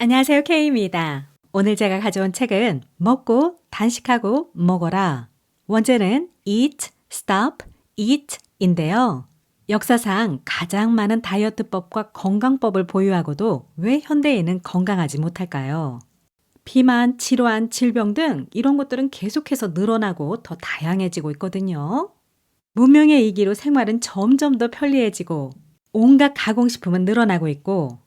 안녕하세요. K입니다. 오늘 제가 가져온 책은 먹고 단식하고 먹어라. 원제는 Eat, Stop, Eat인데요. 역사상 가장 많은 다이어트법과 건강법을 보유하고도 왜 현대인은 건강하지 못할까요? 비만, 질환, 질병 등 이런 것들은 계속해서 늘어나고 더 다양해지고 있거든요. 문명의 이기로 생활은 점점 더 편리해지고 온갖 가공식품은 늘어나고 있고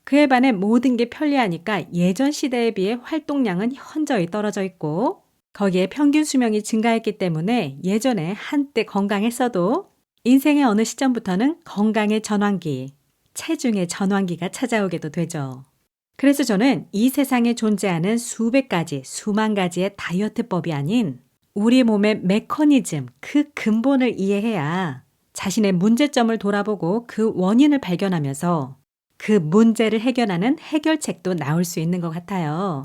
그에 반해 모든 게 편리하니까 예전 시대에 비해 활동량은 현저히 떨어져 있고 거기에 평균 수명이 증가했기 때문에 예전에 한때 건강했어도 인생의 어느 시점부터는 건강의 전환기, 체중의 전환기가 찾아오게도 되죠. 그래서 저는 이 세상에 존재하는 수백 가지, 수만 가지의 다이어트법이 아닌 우리 몸의 메커니즘, 그 근본을 이해해야 자신의 문제점을 돌아보고 그 원인을 발견하면서 그 문제를 해결하는 해결책도 나올 수 있는 것 같아요.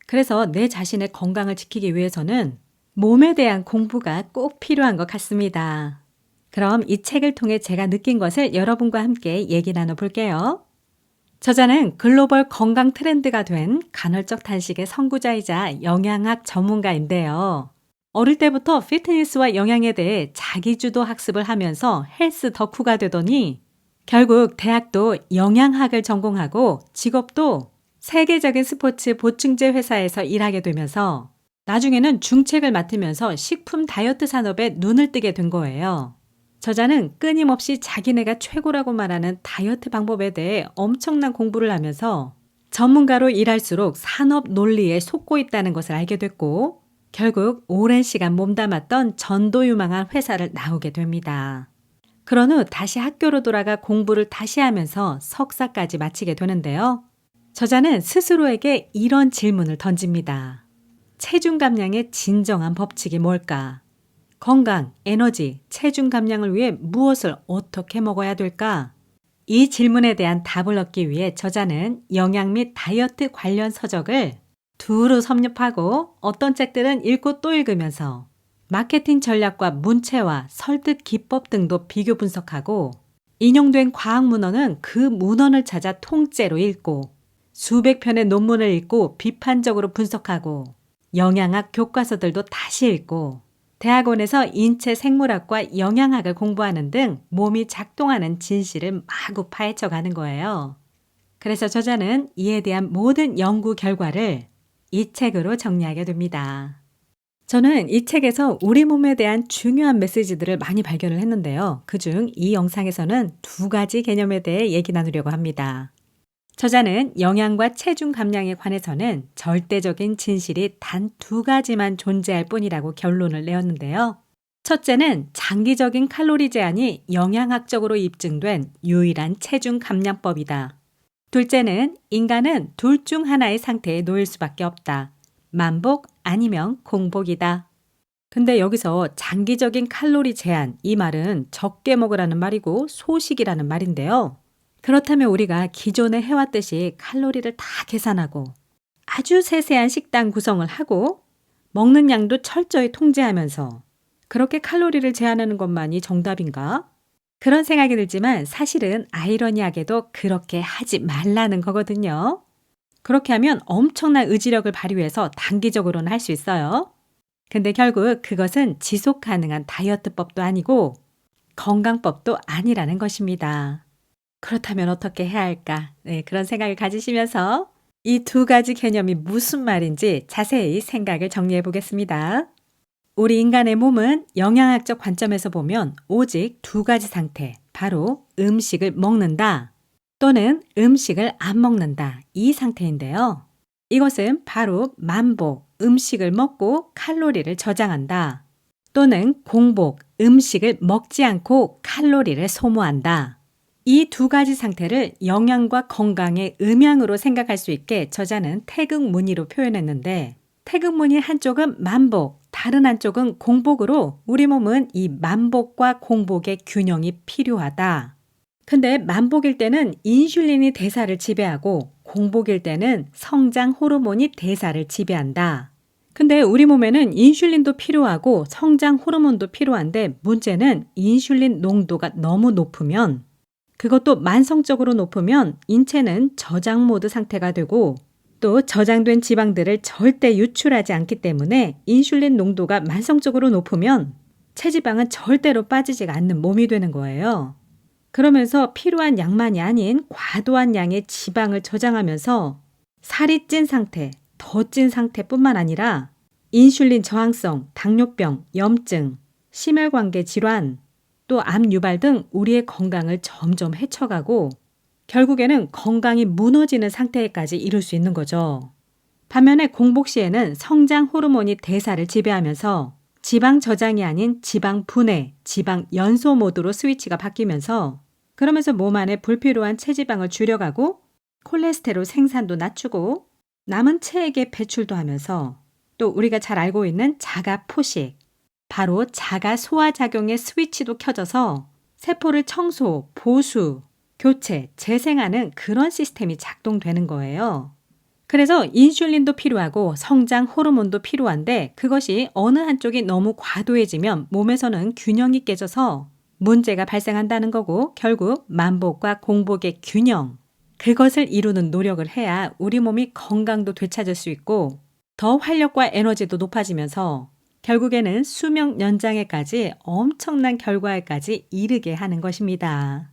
그래서 내 자신의 건강을 지키기 위해서는 몸에 대한 공부가 꼭 필요한 것 같습니다. 그럼 이 책을 통해 제가 느낀 것을 여러분과 함께 얘기 나눠볼게요. 저자는 글로벌 건강 트렌드가 된 간헐적 단식의 선구자이자 영양학 전문가인데요. 어릴 때부터 피트니스와 영양에 대해 자기주도 학습을 하면서 헬스 덕후가 되더니 결국 대학도 영양학을 전공하고 직업도 세계적인 스포츠 보충제 회사에서 일하게 되면서 나중에는 중책을 맡으면서 식품 다이어트 산업에 눈을 뜨게 된 거예요. 저자는 끊임없이 자기네가 최고라고 말하는 다이어트 방법에 대해 엄청난 공부를 하면서 전문가로 일할수록 산업 논리에 속고 있다는 것을 알게 됐고 결국 오랜 시간 몸담았던 전도유망한 회사를 나오게 됩니다. 그런 후 다시 학교로 돌아가 공부를 다시 하면서 석사까지 마치게 되는데요. 저자는 스스로에게 이런 질문을 던집니다. 체중 감량의 진정한 법칙이 뭘까? 건강, 에너지, 체중 감량을 위해 무엇을 어떻게 먹어야 될까? 이 질문에 대한 답을 얻기 위해 저자는 영양 및 다이어트 관련 서적을 두루 섭렵하고 어떤 책들은 읽고 또 읽으면서 마케팅 전략과 문체와 설득 기법 등도 비교 분석하고 인용된 과학 문헌은 그 문헌을 찾아 통째로 읽고 수백 편의 논문을 읽고 비판적으로 분석하고 영양학 교과서들도 다시 읽고 대학원에서 인체 생물학과 영양학을 공부하는 등 몸이 작동하는 진실을 마구 파헤쳐 가는 거예요. 그래서 저자는 이에 대한 모든 연구 결과를 이 책으로 정리하게 됩니다. 저는 이 책에서 우리 몸에 대한 중요한 메시지들을 많이 발견을 했는데요. 그중 이 영상에서는 두 가지 개념에 대해 얘기 나누려고 합니다. 저자는 영양과 체중 감량에 관해서는 절대적인 진실이 단 두 가지만 존재할 뿐이라고 결론을 내었는데요. 첫째는 장기적인 칼로리 제한이 영양학적으로 입증된 유일한 체중 감량법이다. 둘째는 인간은 둘 중 하나의 상태에 놓일 수밖에 없다. 만복 아니면 공복이다. 근데 여기서 장기적인 칼로리 제한, 이 말은 적게 먹으라는 말이고 소식이라는 말인데요. 그렇다면 우리가 기존에 해왔듯이 칼로리를 다 계산하고 아주 세세한 식단 구성을 하고 먹는 양도 철저히 통제하면서 그렇게 칼로리를 제한하는 것만이 정답인가? 그런 생각이 들지만 사실은 아이러니하게도 그렇게 하지 말라는 거거든요. 그렇게 하면 엄청난 의지력을 발휘해서 단기적으로는 할 수 있어요. 근데 결국 그것은 지속 가능한 다이어트법도 아니고 건강법도 아니라는 것입니다. 그렇다면 어떻게 해야 할까? 네, 그런 생각을 가지시면서 이 두 가지 개념이 무슨 말인지 자세히 생각을 정리해 보겠습니다. 우리 인간의 몸은 영양학적 관점에서 보면 오직 두 가지 상태, 바로 음식을 먹는다 또는 음식을 안 먹는다, 이 상태인데요. 이것은 바로 만복, 음식을 먹고 칼로리를 저장한다 또는 공복, 음식을 먹지 않고 칼로리를 소모한다. 이 두 가지 상태를 영양과 건강의 음양으로 생각할 수 있게 저자는 태극무늬로 표현했는데 태극무늬 한쪽은 만복, 다른 한쪽은 공복으로 우리 몸은 이 만복과 공복의 균형이 필요하다. 근데 만복일 때는 인슐린이 대사를 지배하고 공복일 때는 성장 호르몬이 대사를 지배한다. 근데 우리 몸에는 인슐린도 필요하고 성장 호르몬도 필요한데 문제는 인슐린 농도가 너무 높으면 그것도 만성적으로 높으면 인체는 저장 모드 상태가 되고 또 저장된 지방들을 절대 유출하지 않기 때문에 인슐린 농도가 만성적으로 높으면 체지방은 절대로 빠지지가 않는 몸이 되는 거예요. 그러면서 필요한 양만이 아닌 과도한 양의 지방을 저장하면서 살이 찐 상태, 더 찐 상태뿐만 아니라 인슐린 저항성, 당뇨병, 염증, 심혈관계 질환, 또 암 유발 등 우리의 건강을 점점 해쳐가고 결국에는 건강이 무너지는 상태에까지 이를 수 있는 거죠. 반면에 공복 시에는 성장 호르몬이 대사를 지배하면서 지방 저장이 아닌 지방 분해, 지방 연소 모드로 스위치가 바뀌면서 그러면서 몸 안에 불필요한 체지방을 줄여가고 콜레스테롤 생산도 낮추고 남은 체액의 배출도 하면서 또 우리가 잘 알고 있는 자가 포식, 바로 자가 소화작용의 스위치도 켜져서 세포를 청소, 보수, 교체, 재생하는 그런 시스템이 작동되는 거예요. 그래서 인슐린도 필요하고 성장 호르몬도 필요한데 그것이 어느 한쪽이 너무 과도해지면 몸에서는 균형이 깨져서 문제가 발생한다는 거고 결국 만복과 공복의 균형, 그것을 이루는 노력을 해야 우리 몸이 건강도 되찾을 수 있고 더 활력과 에너지도 높아지면서 결국에는 수명 연장에까지 엄청난 결과에까지 이르게 하는 것입니다.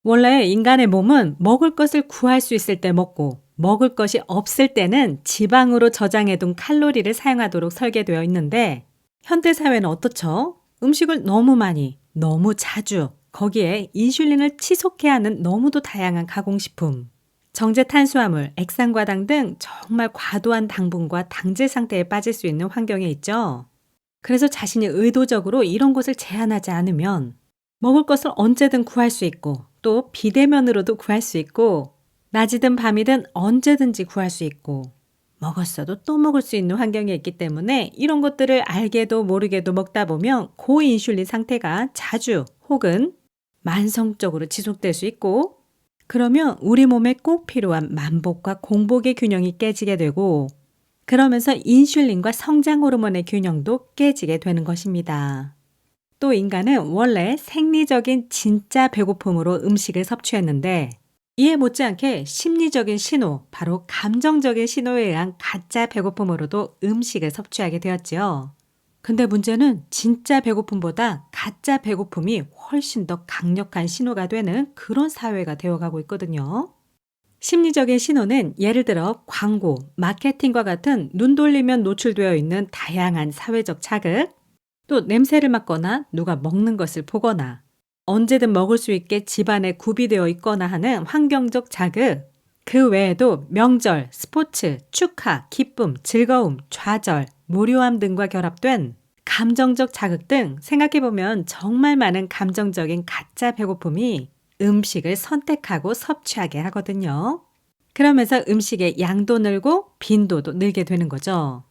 원래 인간의 몸은 먹을 것을 구할 수 있을 때 먹고 먹을 것이 없을 때는 지방으로 저장해둔 칼로리를 사용하도록 설계되어 있는데 현대사회는 어떻죠? 음식을 너무 많이, 너무 자주, 거기에 인슐린을 치솟게 하는 너무도 다양한 가공식품, 정제 탄수화물, 액상과당 등 정말 과도한 당분과 당질 상태에 빠질 수 있는 환경에 있죠. 그래서 자신이 의도적으로 이런 것을 제한하지 않으면 먹을 것을 언제든 구할 수 있고 또 비대면으로도 구할 수 있고 낮이든 밤이든 언제든지 구할 수 있고 먹었어도 또 먹을 수 있는 환경에 있기 때문에 이런 것들을 알게도 모르게도 먹다 보면 고인슐린 상태가 자주 혹은 만성적으로 지속될 수 있고 그러면 우리 몸에 꼭 필요한 만복과 공복의 균형이 깨지게 되고 그러면서 인슐린과 성장 호르몬의 균형도 깨지게 되는 것입니다. 또 인간은 원래 생리적인 진짜 배고픔으로 음식을 섭취했는데 이에 못지않게 심리적인 신호, 바로 감정적인 신호에 의한 가짜 배고픔으로도 음식을 섭취하게 되었지요. 근데 문제는 진짜 배고픔보다 가짜 배고픔이 훨씬 더 강력한 신호가 되는 그런 사회가 되어가고 있거든요. 심리적인 신호는 예를 들어 광고, 마케팅과 같은 눈 돌리면 노출되어 있는 다양한 사회적 자극, 또 냄새를 맡거나 누가 먹는 것을 보거나 언제든 먹을 수 있게 집안에 구비되어 있거나 하는 환경적 자극, 그 외에도 명절, 스포츠, 축하, 기쁨, 즐거움, 좌절, 무료함 등과 결합된 감정적 자극 등 생각해보면 정말 많은 감정적인 가짜 배고픔이 음식을 선택하고 섭취하게 하거든요. 그러면서 음식의 양도 늘고 빈도도 늘게 되는 거죠.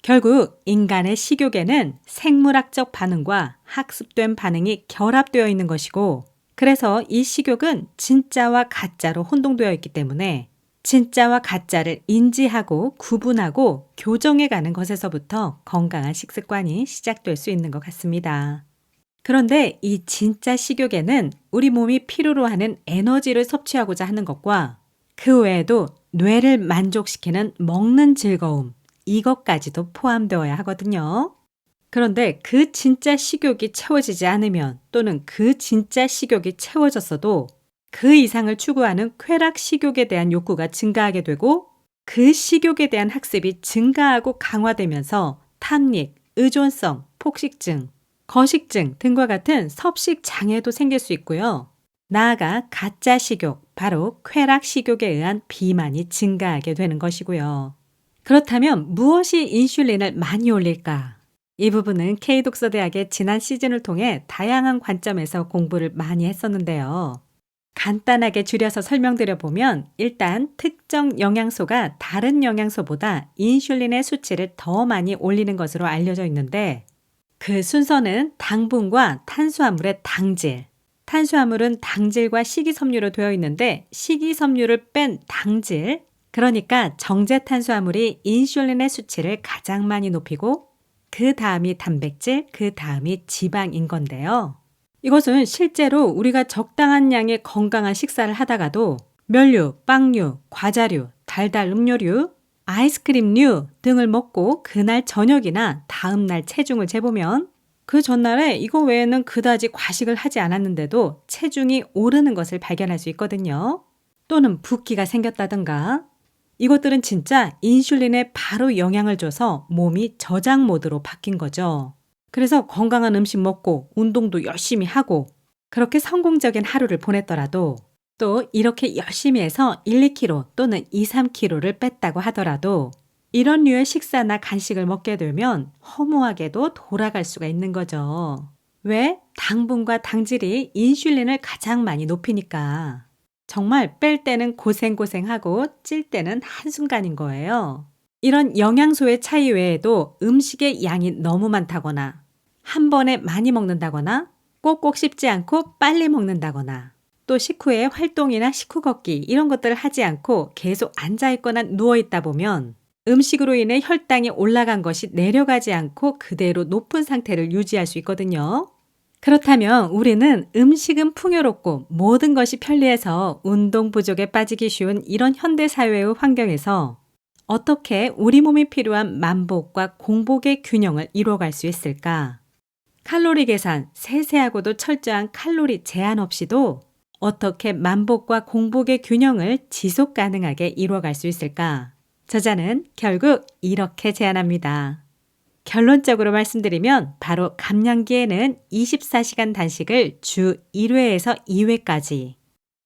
결국 인간의 식욕에는 생물학적 반응과 학습된 반응이 결합되어 있는 것이고 그래서 이 식욕은 진짜와 가짜로 혼동되어 있기 때문에 진짜와 가짜를 인지하고 구분하고 교정해가는 것에서부터 건강한 식습관이 시작될 수 있는 것 같습니다. 그런데 이 진짜 식욕에는 우리 몸이 필요로 하는 에너지를 섭취하고자 하는 것과 그 외에도 뇌를 만족시키는 먹는 즐거움, 이것까지도 포함되어야 하거든요. 그런데 그 진짜 식욕이 채워지지 않으면 또는 그 진짜 식욕이 채워졌어도 그 이상을 추구하는 쾌락 식욕에 대한 욕구가 증가하게 되고 그 식욕에 대한 학습이 증가하고 강화되면서 탐닉, 의존성, 폭식증, 거식증 등과 같은 섭식 장애도 생길 수 있고요. 나아가 가짜 식욕, 바로 쾌락 식욕에 의한 비만이 증가하게 되는 것이고요. 그렇다면 무엇이 인슐린을 많이 올릴까? 이 부분은 K독서대학의 지난 시즌을 통해 다양한 관점에서 공부를 많이 했었는데요. 간단하게 줄여서 설명드려보면 일단 특정 영양소가 다른 영양소보다 인슐린의 수치를 더 많이 올리는 것으로 알려져 있는데 그 순서는 당분과 탄수화물의 당질, 탄수화물은 당질과 식이섬유로 되어 있는데 식이섬유를 뺀 당질, 그러니까 정제 탄수화물이 인슐린의 수치를 가장 많이 높이고 그 다음이 단백질, 그 다음이 지방인 건데요. 이것은 실제로 우리가 적당한 양의 건강한 식사를 하다가도 면류, 빵류, 과자류, 달달 음료류, 아이스크림류 등을 먹고 그날 저녁이나 다음날 체중을 재보면 그 전날에 이거 외에는 그다지 과식을 하지 않았는데도 체중이 오르는 것을 발견할 수 있거든요. 또는 붓기가 생겼다든가. 이것들은 진짜 인슐린에 바로 영향을 줘서 몸이 저장 모드로 바뀐 거죠. 그래서 건강한 음식 먹고 운동도 열심히 하고 그렇게 성공적인 하루를 보냈더라도 또 이렇게 열심히 해서 1, 2kg 또는 2, 3kg를 뺐다고 하더라도 이런 류의 식사나 간식을 먹게 되면 허무하게도 돌아갈 수가 있는 거죠. 왜? 당분과 당질이 인슐린을 가장 많이 높이니까. 정말 뺄 때는 고생고생하고 찔 때는 한순간인 거예요. 이런 영양소의 차이 외에도 음식의 양이 너무 많다거나 한 번에 많이 먹는다거나 꼭꼭 씹지 않고 빨리 먹는다거나 또 식후에 활동이나 식후 걷기 이런 것들을 하지 않고 계속 앉아있거나 누워있다 보면 음식으로 인해 혈당이 올라간 것이 내려가지 않고 그대로 높은 상태를 유지할 수 있거든요. 그렇다면 우리는 음식은 풍요롭고 모든 것이 편리해서 운동 부족에 빠지기 쉬운 이런 현대사회의 환경에서 어떻게 우리 몸이 필요한 만복과 공복의 균형을 이루어갈 수 있을까? 칼로리 계산, 세세하고도 철저한 칼로리 제한 없이도 어떻게 만복과 공복의 균형을 지속 가능하게 이루어갈 수 있을까? 저자는 결국 이렇게 제안합니다. 결론적으로 말씀드리면 바로 감량기에는 24시간 단식을 주 1회에서 2회까지,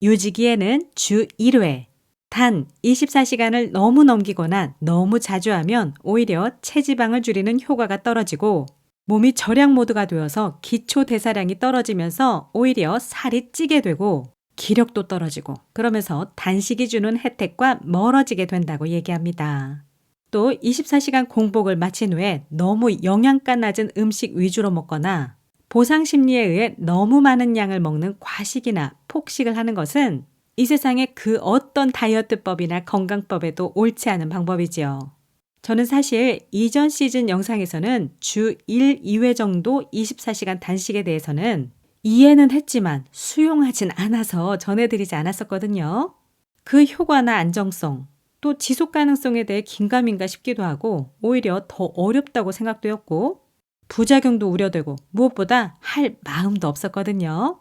유지기에는 주 1회, 단 24시간을 너무 넘기거나 너무 자주 하면 오히려 체지방을 줄이는 효과가 떨어지고 몸이 절약 모드가 되어서 기초 대사량이 떨어지면서 오히려 살이 찌게 되고 기력도 떨어지고 그러면서 단식이 주는 혜택과 멀어지게 된다고 얘기합니다. 또 24시간 공복을 마친 후에 너무 영양가 낮은 음식 위주로 먹거나 보상 심리에 의해 너무 많은 양을 먹는 과식이나 폭식을 하는 것은 이 세상의 그 어떤 다이어트법이나 건강법에도 옳지 않은 방법이지요. 저는 사실 이전 시즌 영상에서는 주 1, 2회 정도 24시간 단식에 대해서는 이해는 했지만 수용하진 않아서 전해드리지 않았었거든요. 그 효과나 안정성, 또 지속 가능성에 대해 긴가민가 싶기도 하고 오히려 더 어렵다고 생각되었고 부작용도 우려되고 무엇보다 할 마음도 없었거든요.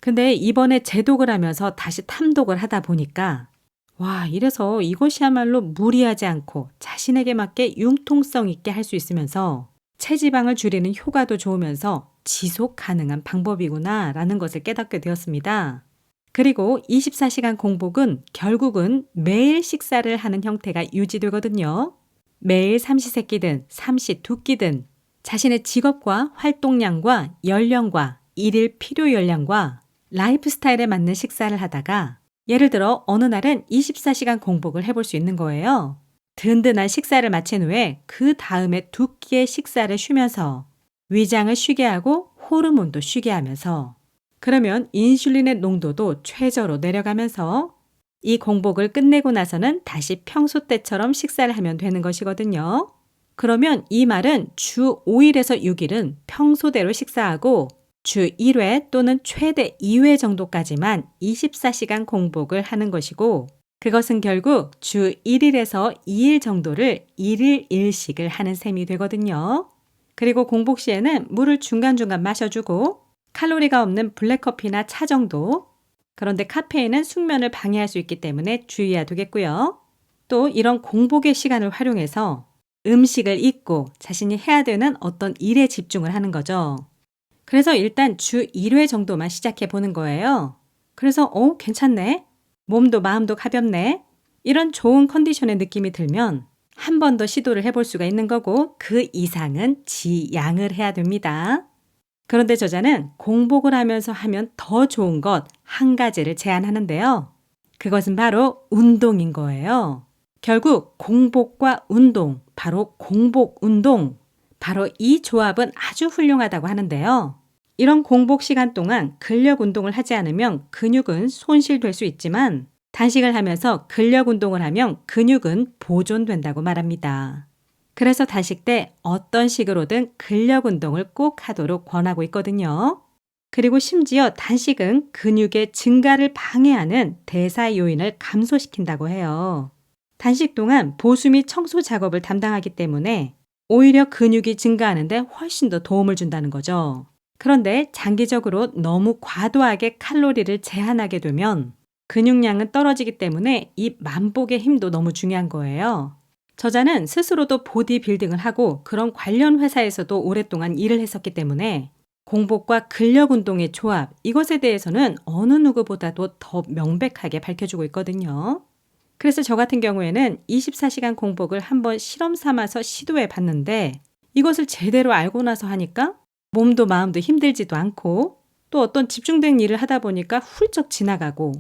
근데 이번에 재독을 하면서 다시 탐독을 하다 보니까 와, 이래서 이것이야말로 무리하지 않고 자신에게 맞게 융통성 있게 할 수 있으면서 체지방을 줄이는 효과도 좋으면서 지속 가능한 방법이구나 라는 것을 깨닫게 되었습니다. 그리고 24시간 공복은 결국은 매일 식사를 하는 형태가 유지되거든요. 매일 삼시세끼든 삼시두끼든 자신의 직업과 활동량과 연령과 일일 필요 열량과 라이프 스타일에 맞는 식사를 하다가 예를 들어 어느 날은 24시간 공복을 해볼 수 있는 거예요. 든든한 식사를 마친 후에 그 다음에 2끼의 식사를 쉬면서 위장을 쉬게 하고 호르몬도 쉬게 하면서 그러면 인슐린의 농도도 최저로 내려가면서 이 공복을 끝내고 나서는 다시 평소 때처럼 식사를 하면 되는 것이거든요. 그러면 이 말은 주 5일에서 6일은 평소대로 식사하고 주 1회 또는 최대 2회 정도까지만 24시간 공복을 하는 것이고 그것은 결국 주 1일에서 2일 정도를 1일 1식을 하는 셈이 되거든요. 그리고 공복 시에는 물을 중간중간 마셔주고 칼로리가 없는 블랙커피나 차 정도. 그런데 카페인은 숙면을 방해할 수 있기 때문에 주의해야 되겠고요. 또 이런 공복의 시간을 활용해서 음식을 잊고 자신이 해야 되는 어떤 일에 집중을 하는 거죠. 그래서 일단 주 1회 정도만 시작해 보는 거예요. 그래서 괜찮네. 몸도 마음도 가볍네. 이런 좋은 컨디션의 느낌이 들면 한 번 더 시도를 해볼 수가 있는 거고 그 이상은 지양을 해야 됩니다. 그런데 저자는 공복을 하면서 하면 더 좋은 것 한 가지를 제안하는데요. 그것은 바로 운동인 거예요. 결국 공복과 운동, 바로 공복 운동, 바로 이 조합은 아주 훌륭하다고 하는데요. 이런 공복 시간 동안 근력 운동을 하지 않으면 근육은 손실될 수 있지만 단식을 하면서 근력 운동을 하면 근육은 보존된다고 말합니다. 그래서 단식 때 어떤 식으로든 근력 운동을 꼭 하도록 권하고 있거든요. 그리고 심지어 단식은 근육의 증가를 방해하는 대사 요인을 감소시킨다고 해요. 단식 동안 보수 및 청소 작업을 담당하기 때문에 오히려 근육이 증가하는데 훨씬 더 도움을 준다는 거죠. 그런데 장기적으로 너무 과도하게 칼로리를 제한하게 되면 근육량은 떨어지기 때문에 이 만복의 힘도 너무 중요한 거예요. 저자는 스스로도 보디빌딩을 하고 그런 관련 회사에서도 오랫동안 일을 했었기 때문에 공복과 근력 운동의 조합, 이것에 대해서는 어느 누구보다도 더 명백하게 밝혀주고 있거든요. 그래서 저 같은 경우에는 24시간 공복을 한번 실험 삼아서 시도해 봤는데 이것을 제대로 알고 나서 하니까 몸도 마음도 힘들지도 않고 또 어떤 집중된 일을 하다 보니까 훌쩍 지나가고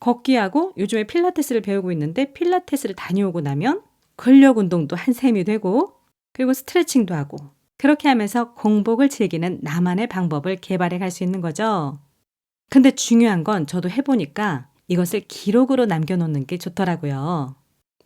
걷기하고 요즘에 필라테스를 배우고 있는데 필라테스를 다녀오고 나면 근력 운동도 한 셈이 되고 그리고 스트레칭도 하고 그렇게 하면서 공복을 즐기는 나만의 방법을 개발해 갈 수 있는 거죠. 근데 중요한 건 저도 해보니까 이것을 기록으로 남겨놓는 게 좋더라고요.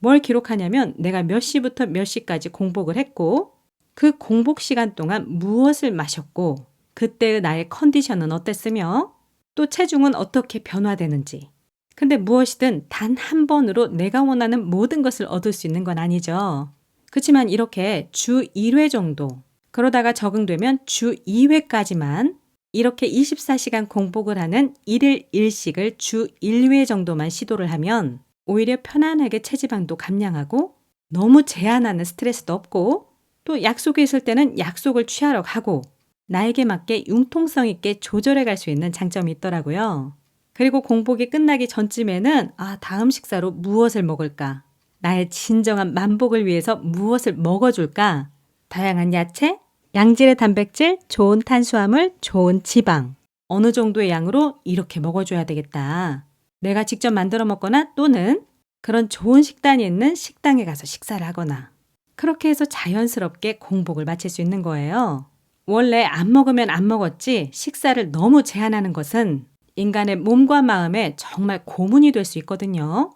뭘 기록하냐면 내가 몇 시부터 몇 시까지 공복을 했고 그 공복 시간 동안 무엇을 마셨고 그때의 나의 컨디션은 어땠으며 또 체중은 어떻게 변화되는지. 근데 무엇이든 단 한 번으로 내가 원하는 모든 것을 얻을 수 있는 건 아니죠. 그렇지만 이렇게 주 1회 정도 그러다가 적응되면 주 2회까지만 이렇게 24시간 공복을 하는 1일 1식을 주 1회 정도만 시도를 하면 오히려 편안하게 체지방도 감량하고 너무 제한하는 스트레스도 없고 또 약속이 있을 때는 약속을 취하러 가고 나에게 맞게 융통성 있게 조절해 갈 수 있는 장점이 있더라고요. 그리고 공복이 끝나기 전쯤에는 다음 식사로 무엇을 먹을까? 나의 진정한 만복을 위해서 무엇을 먹어줄까? 다양한 야채, 양질의 단백질, 좋은 탄수화물, 좋은 지방. 어느 정도의 양으로 이렇게 먹어줘야 되겠다. 내가 직접 만들어 먹거나 또는 그런 좋은 식단이 있는 식당에 가서 식사를 하거나 그렇게 해서 자연스럽게 공복을 마칠 수 있는 거예요. 원래 안 먹으면 안 먹었지 식사를 너무 제한하는 것은 인간의 몸과 마음에 정말 고문이 될 수 있거든요.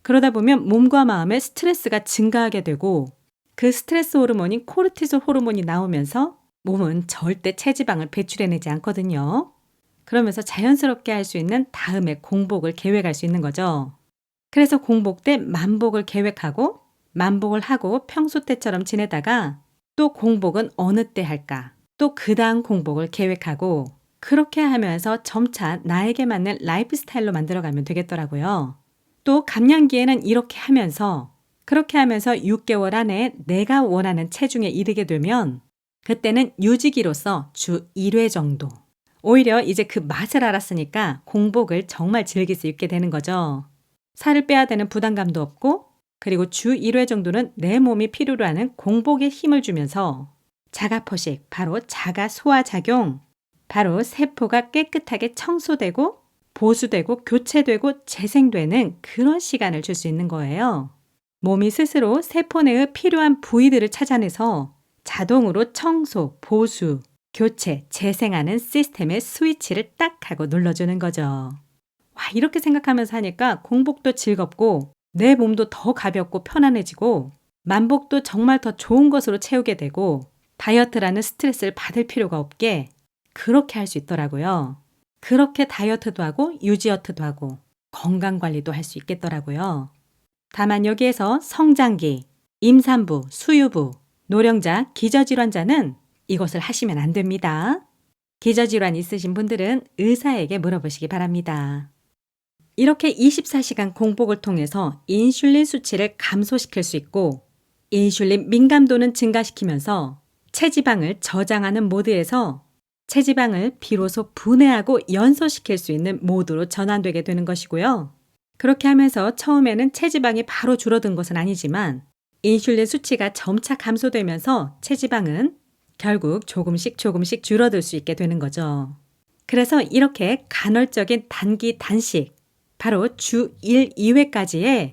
그러다 보면 몸과 마음에 스트레스가 증가하게 되고 그 스트레스 호르몬인 코르티솔 호르몬이 나오면서 몸은 절대 체지방을 배출해내지 않거든요. 그러면서 자연스럽게 할 수 있는 다음의 공복을 계획할 수 있는 거죠. 그래서 공복 때 만복을 계획하고 만복을 하고 평소 때처럼 지내다가 또 공복은 어느 때 할까? 또 그 다음 공복을 계획하고 그렇게 하면서 점차 나에게 맞는 라이프 스타일로 만들어가면 되겠더라고요. 또 감량기에는 이렇게 하면서 그렇게 하면서 6개월 안에 내가 원하는 체중에 이르게 되면 그때는 유지기로서 주 1회 정도. 오히려 이제 그 맛을 알았으니까 공복을 정말 즐길 수 있게 되는 거죠. 살을 빼야 되는 부담감도 없고 그리고 주 1회 정도는 내 몸이 필요로 하는 공복에 힘을 주면서 자가포식, 바로 자가 소화작용, 바로 세포가 깨끗하게 청소되고 보수되고 교체되고 재생되는 그런 시간을 줄 수 있는 거예요. 몸이 스스로 세포 내의 필요한 부위들을 찾아내서 자동으로 청소, 보수, 교체, 재생하는 시스템의 스위치를 딱 하고 눌러주는 거죠. 이렇게 생각하면서 하니까 공복도 즐겁고 내 몸도 더 가볍고 편안해지고 만복도 정말 더 좋은 것으로 채우게 되고 다이어트라는 스트레스를 받을 필요가 없게 그렇게 할 수 있더라고요. 그렇게 다이어트도 하고 유지어트도 하고 건강관리도 할 수 있겠더라고요. 다만 여기에서 성장기, 임산부, 수유부, 노령자, 기저질환자는 이것을 하시면 안 됩니다. 기저질환 있으신 분들은 의사에게 물어보시기 바랍니다. 이렇게 24시간 공복을 통해서 인슐린 수치를 감소시킬 수 있고 인슐린 민감도는 증가시키면서 체지방을 저장하는 모드에서 체지방을 비로소 분해하고 연소시킬 수 있는 모드로 전환되게 되는 것이고요. 그렇게 하면서 처음에는 체지방이 바로 줄어든 것은 아니지만 인슐린 수치가 점차 감소되면서 체지방은 결국 조금씩 줄어들 수 있게 되는 거죠. 그래서 이렇게 간헐적인 단기 단식, 바로 주 1, 2회까지의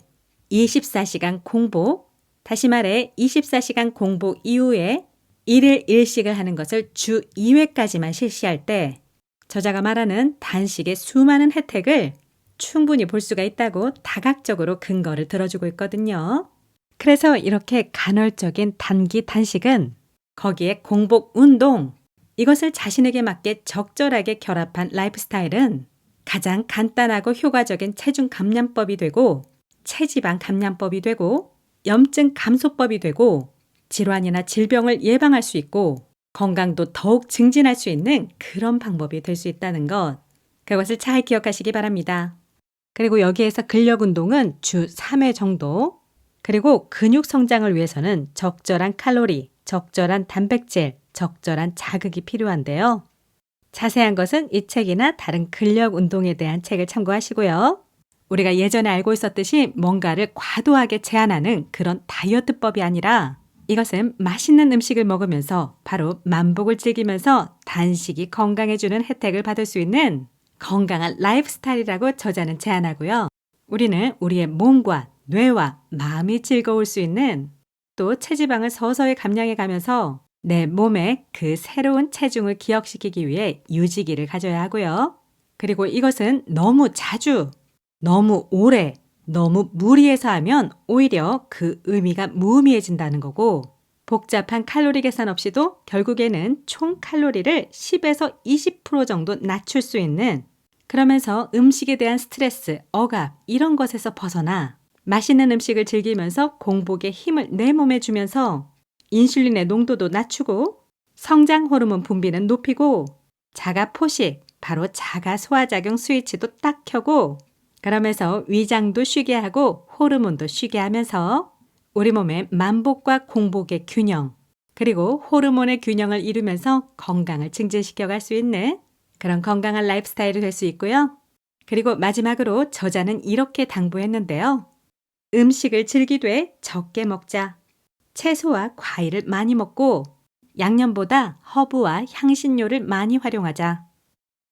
24시간 공복, 다시 말해 24시간 공복 이후에 1일 1식을 하는 것을 주 2회까지만 실시할 때 저자가 말하는 단식의 수많은 혜택을 충분히 볼 수가 있다고 다각적으로 근거를 들어주고 있거든요. 그래서 이렇게 간헐적인 단기 단식은 거기에 공복 운동, 이것을 자신에게 맞게 적절하게 결합한 라이프 스타일은 가장 간단하고 효과적인 체중 감량법이 되고 체지방 감량법이 되고 염증 감소법이 되고 질환이나 질병을 예방할 수 있고 건강도 더욱 증진할 수 있는 그런 방법이 될 수 있다는 것. 그것을 잘 기억하시기 바랍니다. 그리고 여기에서 근력 운동은 주 3회 정도, 그리고 근육 성장을 위해서는 적절한 칼로리, 적절한 단백질, 적절한 자극이 필요한데요. 자세한 것은 이 책이나 다른 근력 운동에 대한 책을 참고하시고요. 우리가 예전에 알고 있었듯이 뭔가를 과도하게 제한하는 그런 다이어트법이 아니라 이것은 맛있는 음식을 먹으면서 바로 만복을 즐기면서 단식이 건강해주는 혜택을 받을 수 있는 건강한 라이프 스타일이라고 저자는 제안하고요. 우리는 우리의 몸과 뇌와 마음이 즐거울 수 있는 또 체지방을 서서히 감량해 가면서 내 몸에 그 새로운 체중을 기억시키기 위해 유지기를 가져야 하고요. 그리고 이것은 너무 자주, 너무 오래, 너무 무리해서 하면 오히려 그 의미가 무의미해진다는 거고 복잡한 칼로리 계산 없이도 결국에는 총 칼로리를 10에서 20% 정도 낮출 수 있는 그러면서 음식에 대한 스트레스, 억압 이런 것에서 벗어나 맛있는 음식을 즐기면서 공복에 힘을 내 몸에 주면서 인슐린의 농도도 낮추고 성장 호르몬 분비는 높이고 자가 포식, 바로 자가 소화작용 스위치도 딱 켜고 그러면서 위장도 쉬게 하고 호르몬도 쉬게 하면서 우리 몸의 만복과 공복의 균형 그리고 호르몬의 균형을 이루면서 건강을 증진시켜 갈 수 있는 그런 건강한 라이프 스타일이 될 수 있고요. 그리고 마지막으로 저자는 이렇게 당부했는데요. 음식을 즐기되 적게 먹자. 채소와 과일을 많이 먹고 양념보다 허브와 향신료를 많이 활용하자.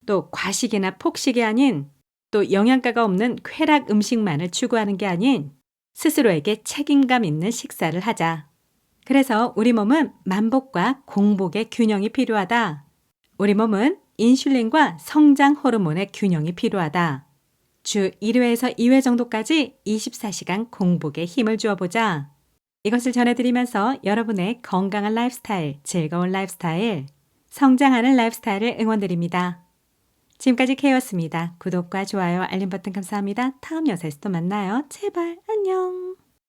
또 과식이나 폭식이 아닌 또 영양가가 없는 쾌락 음식만을 추구하는 게 아닌 스스로에게 책임감 있는 식사를 하자. 그래서 우리 몸은 만복과 공복의 균형이 필요하다. 우리 몸은 인슐린과 성장 호르몬의 균형이 필요하다. 주 1회에서 2회 정도까지 24시간 공복에 힘을 주어보자. 이것을 전해드리면서 여러분의 건강한 라이프스타일, 즐거운 라이프스타일, 성장하는 라이프스타일을 응원드립니다. 지금까지 K였습니다. 구독과 좋아요, 알림 버튼 감사합니다. 다음 영상에서 또 만나요. 제발 안녕.